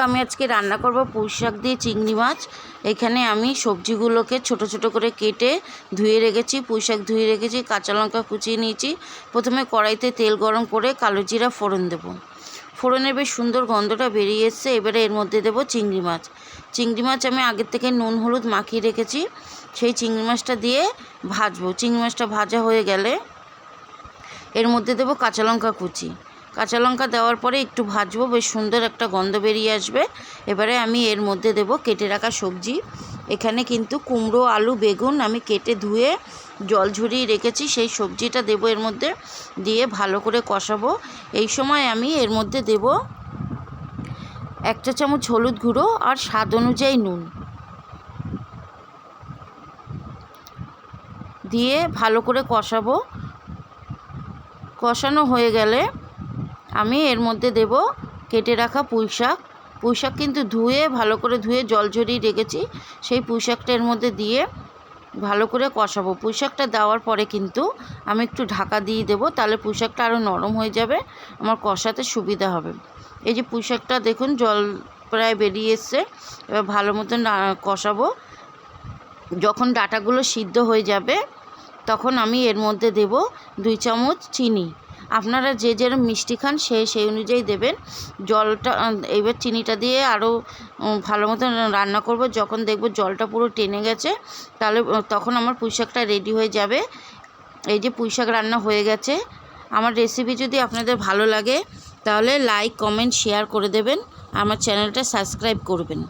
আমি আজকে রান্না করব পুঁই শাক দিয়ে চিংড়ি মাছ। এখানে আমি সবজিগুলোকে ছোট ছোট করে কেটে ধুয়ে রেখেছি, পুঁই শাক ধুয়ে রেখেছি, কাঁচা লঙ্কা কুচিয়ে নিয়েছি। প্রথমে কড়াইতে তেল গরম করে কালো জিরা ফোড়ন দেব। ফোড়নের বেশ সুন্দর গন্ধটা বেরিয়ে এসছে। এবারে এর মধ্যে দেব চিংড়ি মাছ। চিংড়ি মাছ আমি আগের থেকে নুন হলুদ মাখিয়ে রেখেছি, সেই চিংড়ি মাছটা দিয়ে ভাজবো। চিংড়ি মাছটা ভাজা হয়ে গেলে এর মধ্যে দেব কাঁচা লঙ্কা কুচি। কাঁচা লঙ্কা দেওয়ার পরে একটু ভাজবো, বেশ সুন্দর একটা গন্ধ বেরিয়ে আসবে। এবারে আমি এর মধ্যে দেব কেটে রাখা সবজি। এখানে কিন্তু কুমড়ো, আলু, বেগুন আমি কেটে ধুয়ে জল ঝরিয়ে রেখেছি, সেই সবজিটা দেব এর মধ্যে, দিয়ে ভালো করে কষাবো। এই সময় আমি এর মধ্যে দেব 1 চা চামচ হলুদ গুঁড়ো আর স্বাদ অনুযায়ী নুন দিয়ে ভালো করে কষাবো। কষানো হয়ে গেলে আমি এর মধ্যে দেব কেটে রাখা পুঁই শাক। পুঁই শাক কিন্তু ভালো করে ধুয়ে জল ঝরিয়ে রেখেছি, সেই পুঁই শাকটা এর মধ্যে দিয়ে ভালো করে কষাবো। পুঁই শাকটা দেওয়ার পরে কিন্তু আমি একটু ঢাকা দিয়ে দেবো, তাহলে পুঁই শাকটা আরও নরম হয়ে যাবে, আমার কষাতে সুবিধা হবে। এই যে পুঁই শাকটা দেখুন জল প্রায় বেরিয়ে এসছে, এবার ভালো মতন কষাবো। যখন ডাঁটাগুলো সিদ্ধ হয়ে যাবে তখন আমি এর মধ্যে দেব 2 চামচ চিনি। আপনারা যে যেরকম মিষ্টি খান সেই অনুযায়ী দেবেন। জলটা এবার চিনিটা দিয়ে আরও ভালো মতন রান্না করব। যখন দেখব জলটা পুরো টেনে গেছে, তাহলে তখন আমার পুঁই শাকটা রেডি হয়ে যাবে। এই যে পুঁই শাক রান্না হয়ে গেছে। আমার রেসিপি যদি আপনাদের ভালো লাগে তাহলে লাইক, কমেন্ট, শেয়ার করে দেবেন। আমার চ্যানেলটা সাবস্ক্রাইব করবেন।